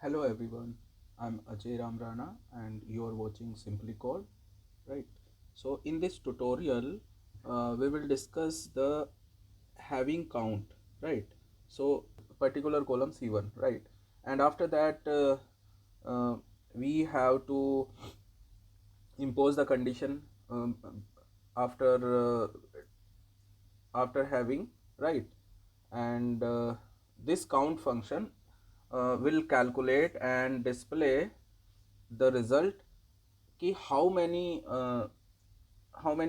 Hello everyone, I'm Ajay Ramrana and you're watching Simply Code, right? So in this tutorial, we will discuss the having count, right? So particular column C1, right? And after that, we have to impose the condition after after having, right? And this count function will calculate and display the result ki how many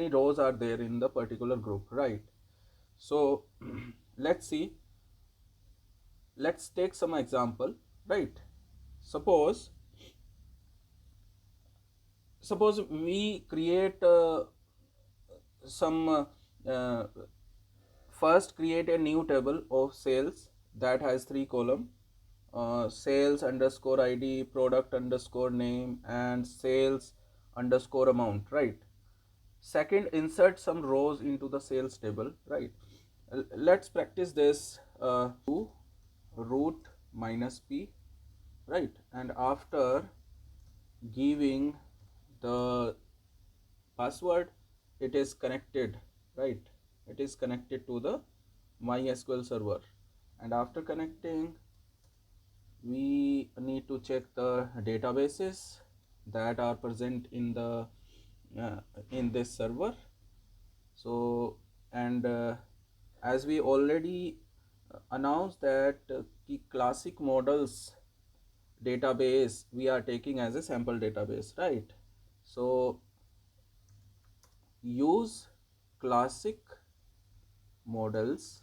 rows are there in the particular group, right? So let's see, let's take some example, right? Suppose suppose we create some uh, first create a new table of sales that has three column, sales underscore id, product underscore name, and sales underscore amount, right? Second, insert some rows into the sales table, right? Let's practice this. Do root minus p, right? And after giving the password, it is connected, right? It is connected to the MySQL server, and after connecting, we need to check the databases that are present uh, in this server. So and as we already announced that the classic models database we are taking as a sample database, right? So use classic models,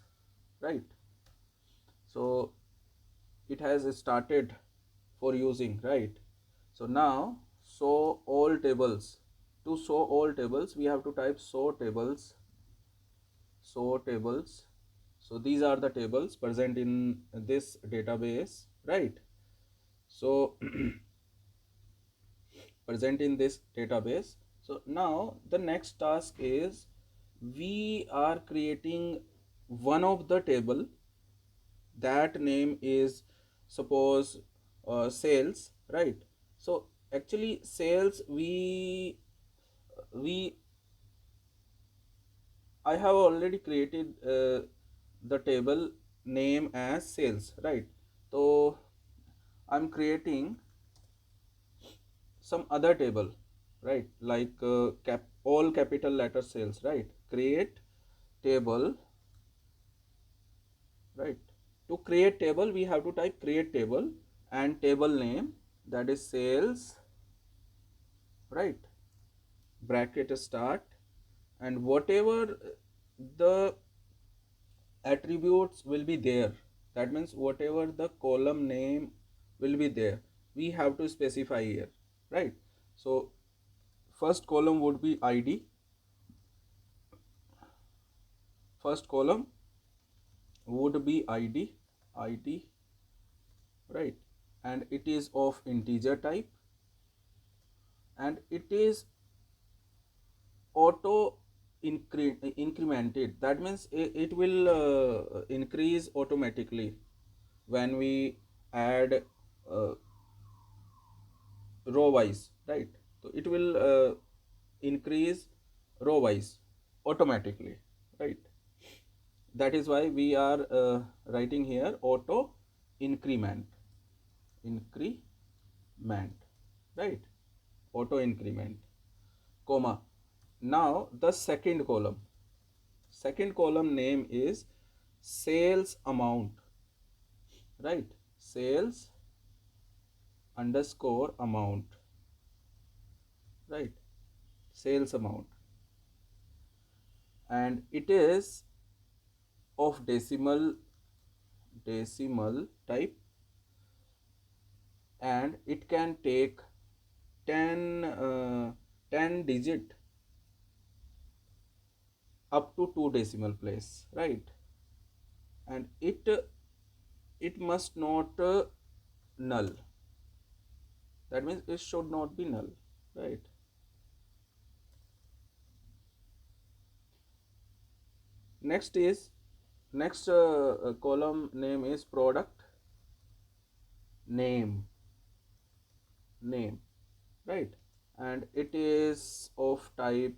right? So it has started for using, right? So now show all tables. To show all tables, we have to type show tables. So these are the tables present in this database, right? So present in this database. So now the next task is we are creating one of the table that name is, suppose, sales, right? So actually sales, we I have already created the table name as sales, right? So I'm creating some other table, right? Like all capital letter sales, right? Create table, right? To create table, we have to type create table and table name, that is sales, right? Bracket start, and whatever the attributes will be there, that means whatever the column name will be there, we have to specify here, right? So first column would be id, first column would be id, right? And it is of integer type, and it is auto incremented, that means it will increase automatically when we add uh, row wise, right? So it will increase row wise automatically, right? That is why we are writing here auto increment, right? Auto increment, comma. Now the second column name is sales amount, right? Sales underscore amount, right? Sales amount, and it is of decimal type, and it can take 10 10 digit up to 2 decimal place, right? And it must not null, that means it should not be null, right? Next column name is product name, name, right? And it is of type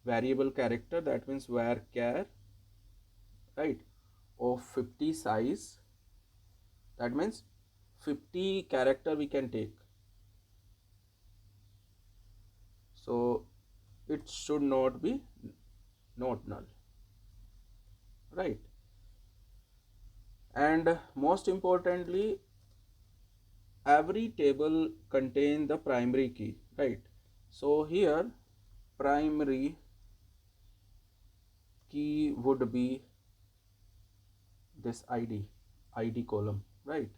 variable character, that means varchar, right, of 50 size, that means 50 character we can take. So it should not be not null, right? And most importantly, every table contain the primary key, right? So here primary key would be this id column, right?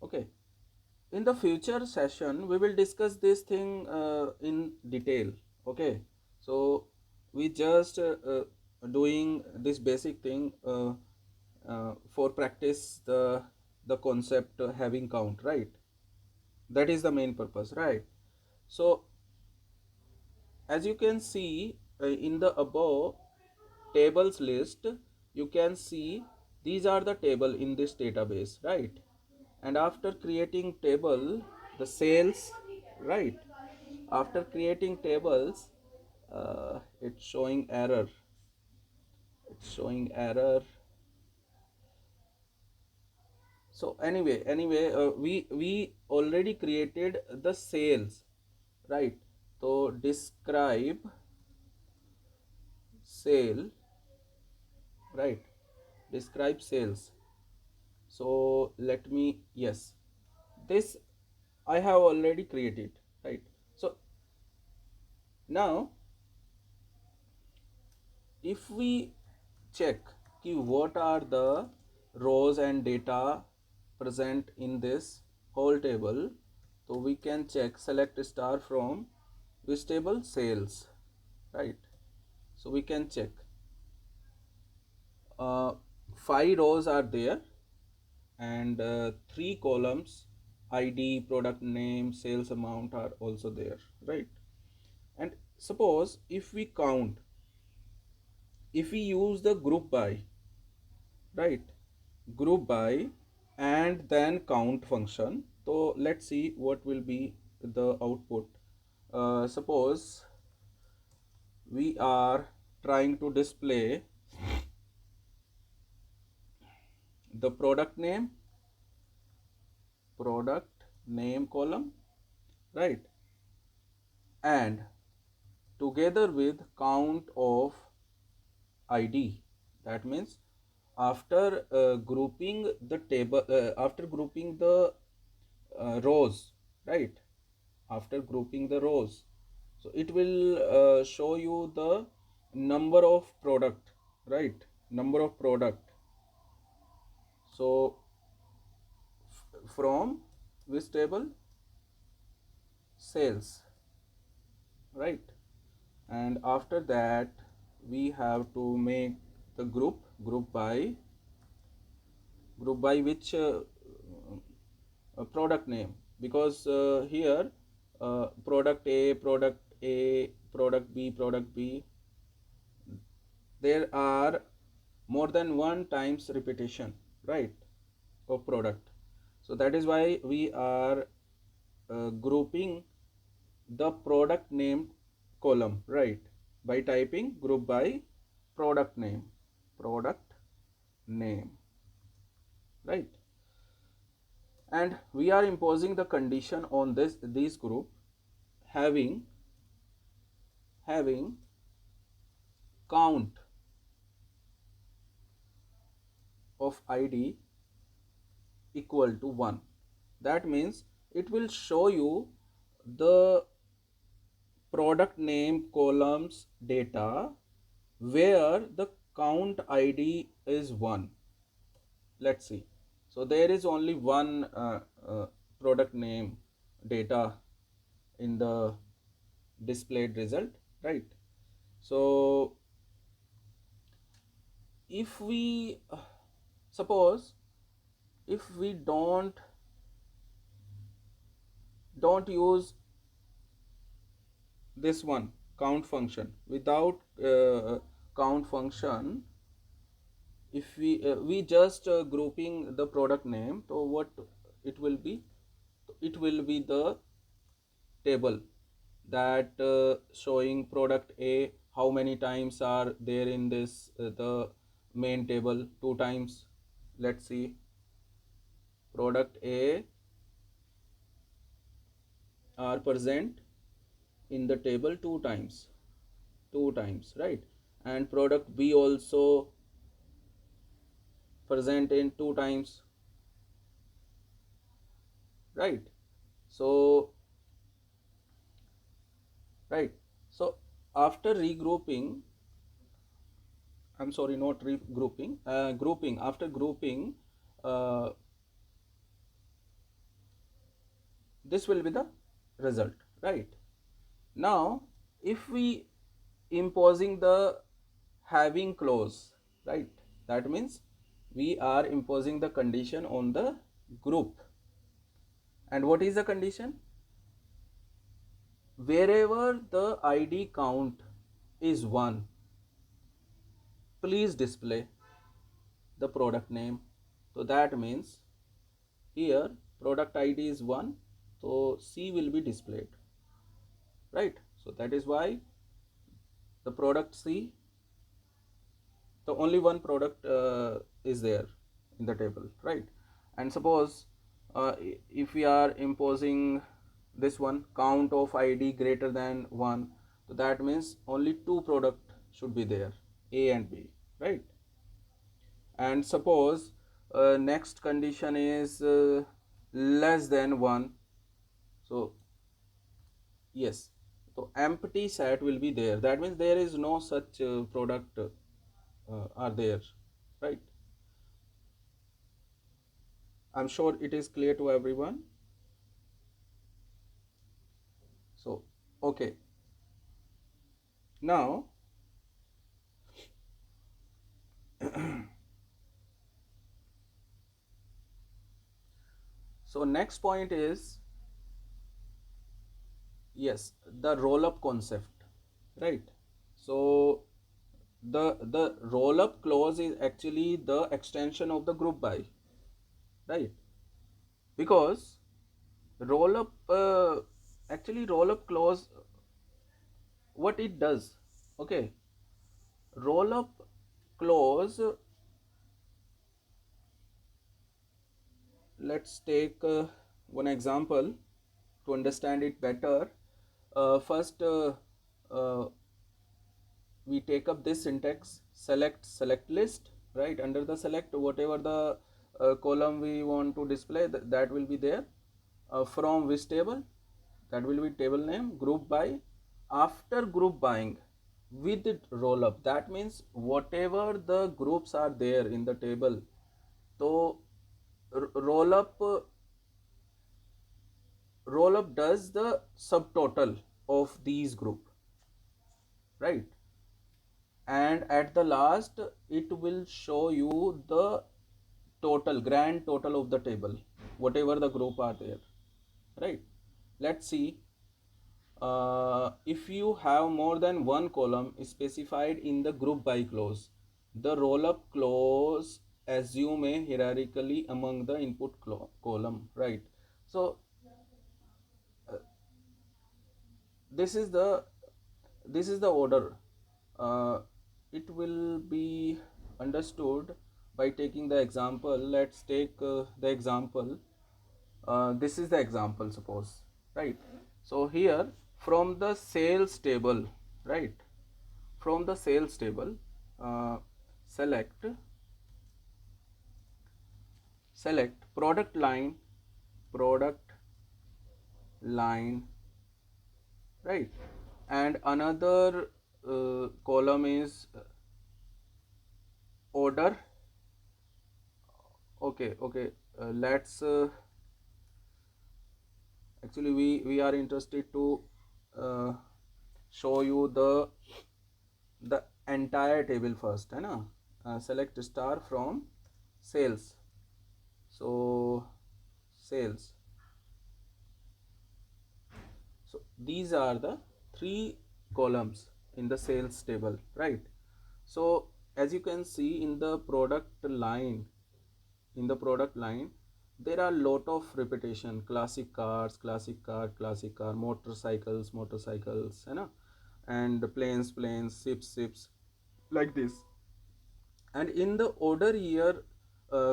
Okay, in the future session we will discuss this thing in detail. Okay, so we just doing this basic thing for practice the concept having count, right? That is the main purpose, right? So as you can see in the above tables list, you can see these are the table in this database, right? And after creating table the sales, right, after creating tables it's showing error, it's showing error. So anyway, we already created the sales, right? So describe sale, right, describe sales. So let me, yes, this I have already created, right? So now if we check ki what are the rows and data present in this whole table, so we can check select star from which table, sales, right? So we can check uh, 5 rows are there and 3 columns, id, product name, sales amount are also there, right? And suppose if we count, if we use the group by, right, group by and then count function, so let's see what will be the output. Suppose we are trying to display the product name column, right, and together with count of id, that means after grouping the table, after grouping the rows, right, after grouping the rows, so it will show you the number of product, right, number of product. So from which table, sales, right? And after that we have to make the group by which product name, because here product B, product B, there are more than one times repetition, right, of product. So that is why we are grouping the product name column, right, by typing group by product name, right? And we are imposing the condition on this group having count of id equal to 1. That means it will show you the product name columns data where the count id is 1. Let's see. So there is only one product name data in the displayed result, right? So if we suppose if we don't use this one count function, without count function if we just grouping the product name, so what it will be? It will be the table that showing product A, how many times are there in this the main table? 2 times. Let's see, product A are present in the table 2 times, right? And product B also present in 2 times, right? So right, so after regrouping, I'm sorry, not regrouping, grouping. After grouping, uh, this will be the result, right? Now if we imposing the having clause, right, that means we are imposing the condition on the group. And what is the condition? Wherever the id count is 1, please display the product name. So that means here product id is 1, so C will be displayed, right? So that is why the product C, the only one product is there in the table, right? And suppose if we are imposing this one, count of id greater than 1, so that means only 2 product should be there, A and B, right? And suppose next condition is less than 1, so yes, so empty set will be there, that means there is no such product are there, right? I'm sure it is clear to everyone. So okay, now so next point is, yes, the roll up concept, right? So the roll up clause is actually the extension of the group by, right? Because roll up actually roll up clause, what it does, okay, roll up clause, let's take one example to understand it better. First uh, we take up this syntax, select list, right? Under the select, whatever the column we want to display, that will be there. From which table, that will be table name. Group by, after group buying with roll up, that means whatever the groups are there in the table, so roll up does the subtotal of these group, right? And at the last it will show you the total, grand total of the table, whatever the group are there, right? Let's see, if you have more than one column specified in the group by clause, the roll up clause assume a hierarchically among the input column, right? So this is the order. uh, it will be understood by taking the example. Let's take the example. This is the example, suppose, right? So here from the sales table, right, from the sales table, uh, select product line, product line, right? And another column is order. Okay, let's actually we are interested to uh, show you the entire table first, है ना? Select star from sales, so sales, so these are the 3 columns in the sales table, right? So as you can see in the product line, there are lot of repetition, classic cars, classic car, classic car, motorcycles, है ना, and planes, ships, like this. And in the order year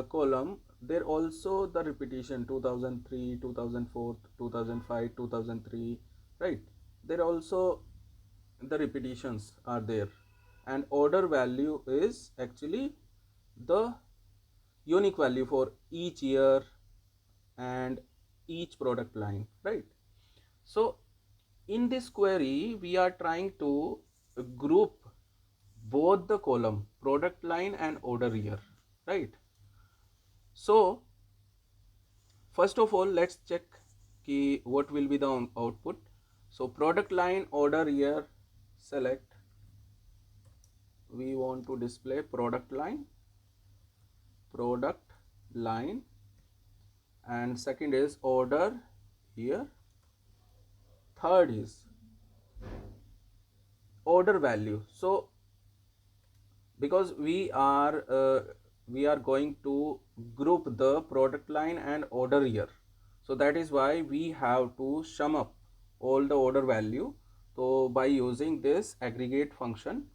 column, there also the repetition 2003, 2004, 2005, 2003, right? There also the repetitions are there, and order value is actually the unique value for each year and each product line, right? So in this query we are trying to group both the column product line and order year, right? So first of all, let's check what will be the output. So product line, order year, select. We want to display product line, and second is order year, third is order value. So because we are going to group the product line and order year, so that is why we have to sum up all the order value. So by using this aggregate function,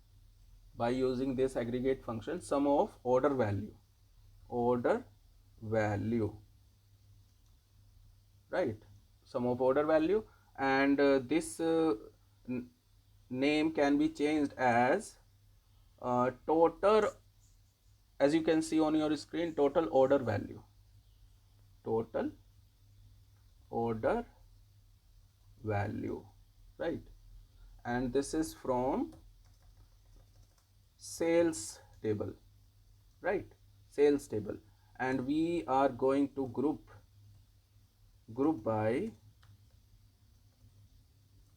sum of order value, right? Sum of order value, and this name can be changed as total, as you can see on your screen, total order value, right? And this is from sales table, right? Sales table, and we are going to group by,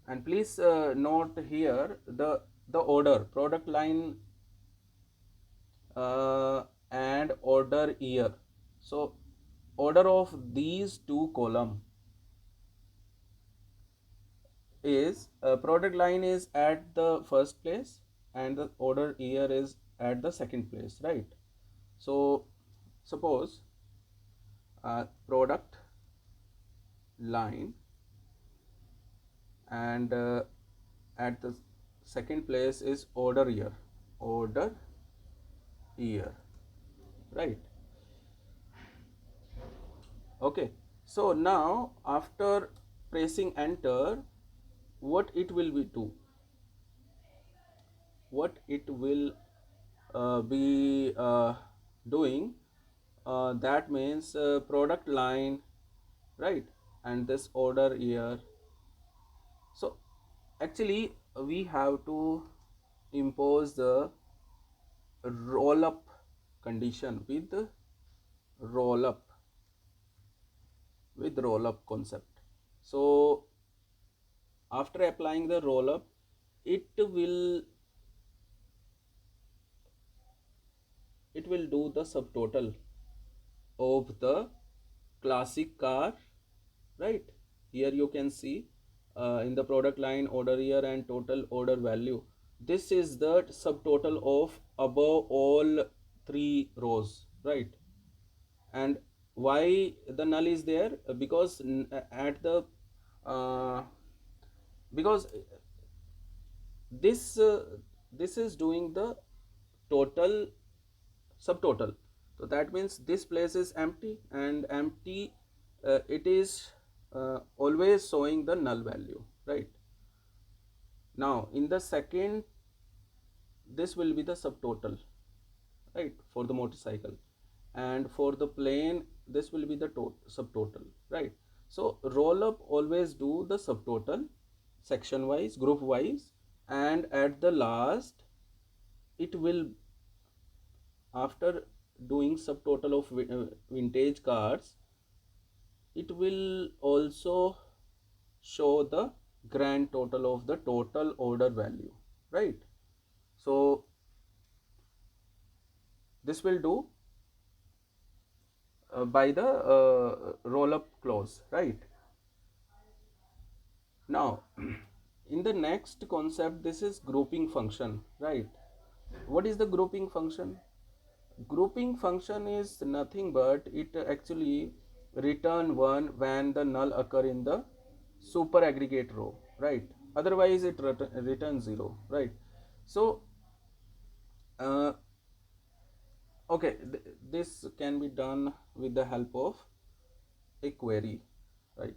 and please note here the order, product line and order year. So order of these two column is product line is at the first place and the order year is at the second place, right? So suppose product line, and at the second place is order year, right? Okay, so now after pressing enter, what it will be doing, that means product line, right? And this order year. So actually we have to impose the roll up condition with roll up concept. So after applying the roll up, it will do the subtotal of the classic car, right? Here you can see in the product line, order year and total order value, this is the subtotal of above all three rows, right? And why the null is there? Because at the because this is doing the total subtotal, so that means this place is empty, and empty it is always showing the null value, right? Now in the second, this will be the subtotal, right, for the motorcycle, and for the plane this will be the subtotal, right? So roll up always do the subtotal section wise, group wise, and at the last it will, after doing subtotal of vintage cars, it will also show the grand total of the total order value, right? So this will do by the roll up clause, right? Now in the next concept, this is grouping function, right? What is the grouping function? Grouping function is nothing but it actually return 1 when the null occur in the super aggregate row, right? Otherwise it returns 0, right? So uh, okay, this can be done with the help of a query, right?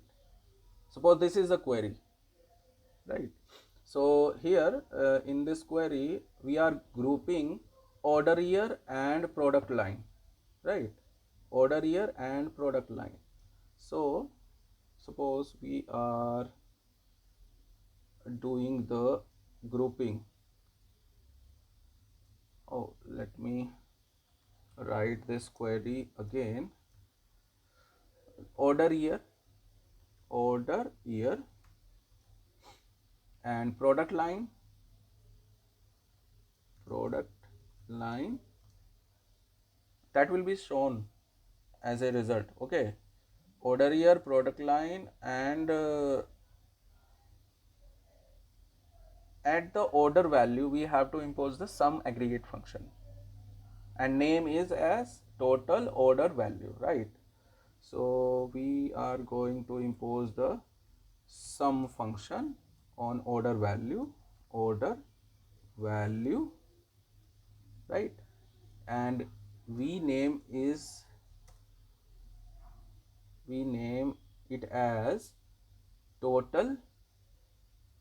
Suppose this is a query, right? So here in this query we are grouping order year and product line, right? Order year and product line. So suppose we are doing the grouping. Oh, let me write this query again. Order year, order year, and product line, product line, that will be shown as a result. Okay, order year, product line, and at the order value we have to impose the sum aggregate function, and name is as total order value, right? So we are going to impose the sum function on order value, right? And we name it as total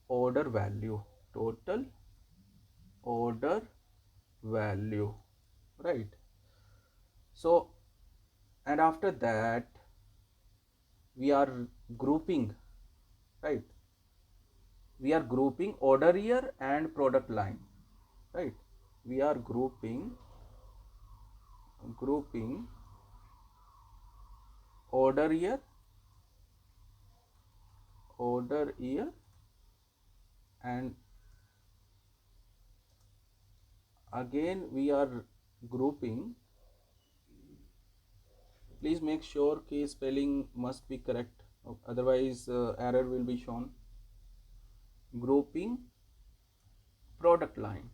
order value, total order value, right? So and after that we are grouping, right? We are grouping order year and product line, right? We are grouping order year, and again we are grouping. Please make sure कि spelling must be correct, otherwise error will be shown. Grouping product line,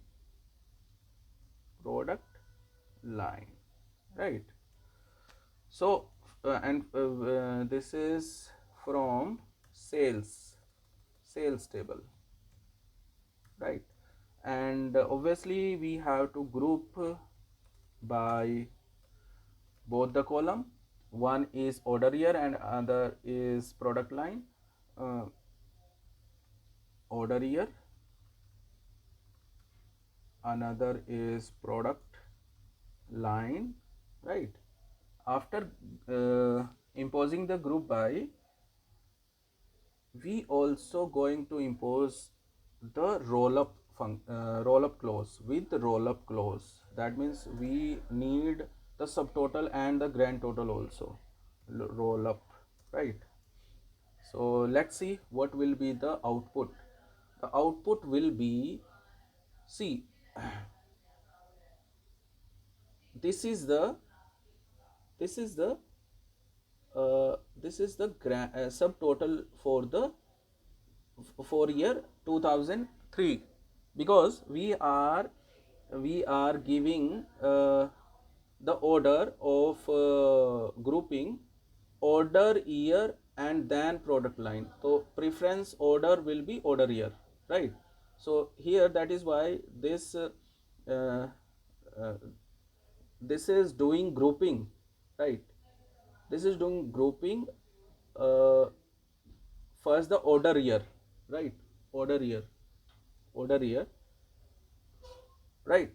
right? So and this is from sales table, right? And obviously we have to group by both the column. One is order year and other is product line. Order year, another is product line, right? After imposing the group by, we also going to impose the rollup clause with the rollup clause. That means we need the subtotal and the grand total also rollup, right? So let's see what will be the output. The output will be, see, this is the subtotal for year 2003, because we are giving the order of grouping order year and then product line. So preference order will be order year, right? So here that is why uh, uh, this is doing grouping, right? This is doing grouping uh, first the order year, right? Order year, right?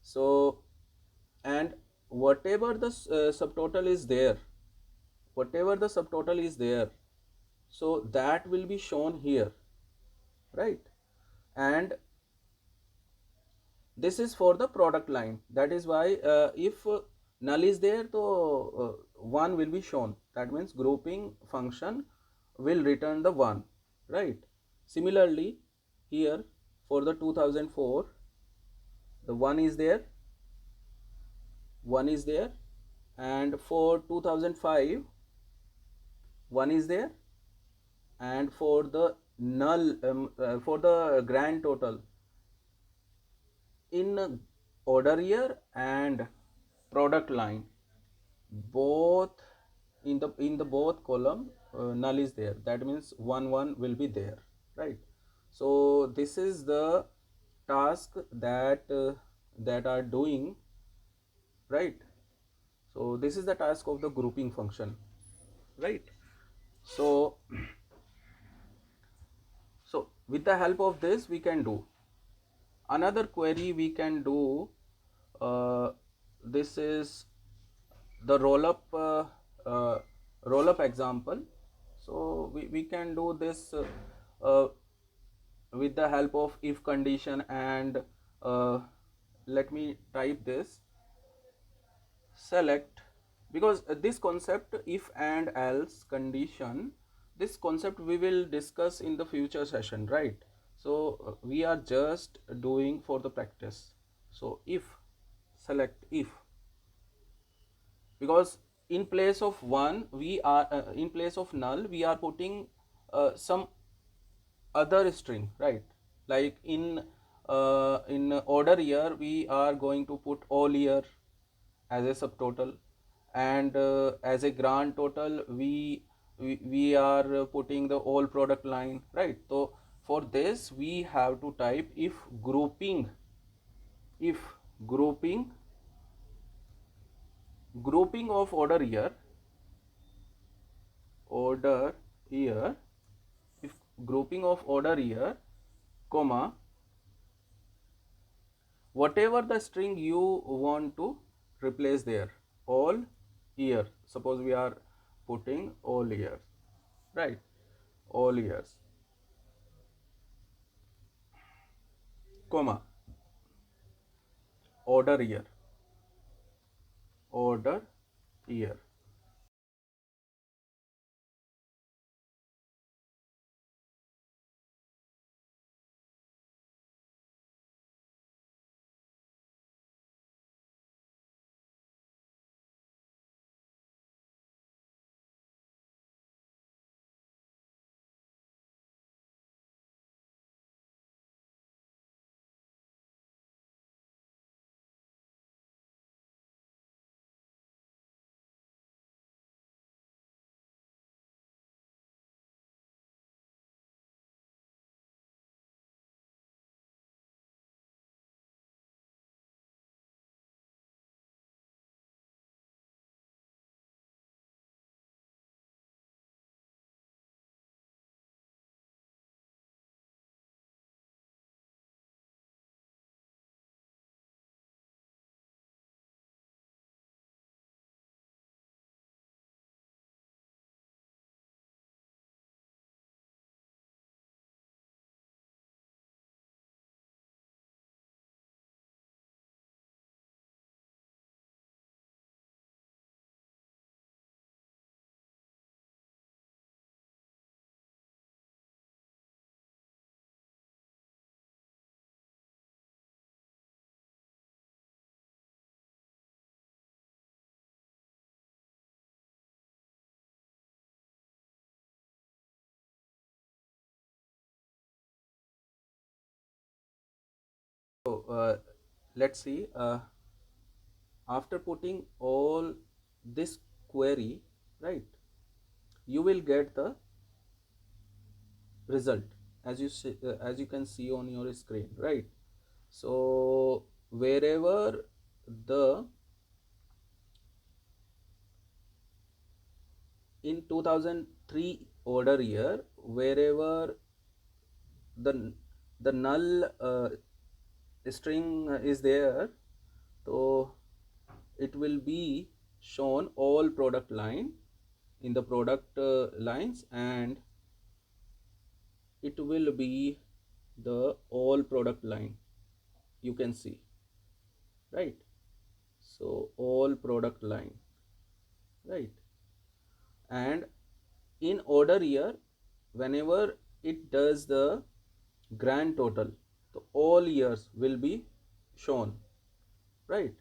So and whatever the subtotal is there, so that will be shown here, right? And this is for the product line. That is why if null is there, so one will be shown. That means grouping function will return the one, right? Similarly here for the 2004, the one is there, and for 2005 one is there, and for the null for the grand total in order year and product line, both in the both column, null is there. That means 1 will be there, right? So this is the task that are doing, right? So this is the task of the grouping function, right? So so with the help of this we can do another query. We can do this is the uh, roll up example. So we can do this uh, with the help of if condition, and let me type this select, because this concept if and else condition, this concept we will discuss in the future session, right? So we are just doing for the practice. So if select if, because in place of one we are in place of null we are putting some other string, right? Like in order year we are going to put all year as a subtotal, and as a grand total we are putting the all product line, right? So for this we have to type if grouping, if grouping grouping of order year, if grouping of order year, comma, whatever the string you want to replace there, all year. Suppose we are putting all years, right? All years, comma, order year, order year. So let's see, after putting all this query, right, you will get the result as you see, as you can see on your screen, right? So wherever the in 2003 order year, wherever the the null string is there, so it will be shown all product line in the product lines, and it will be the all product line, you can see, right? So all product line, right? And in order year, whenever it does the grand total, so all years will be shown, right?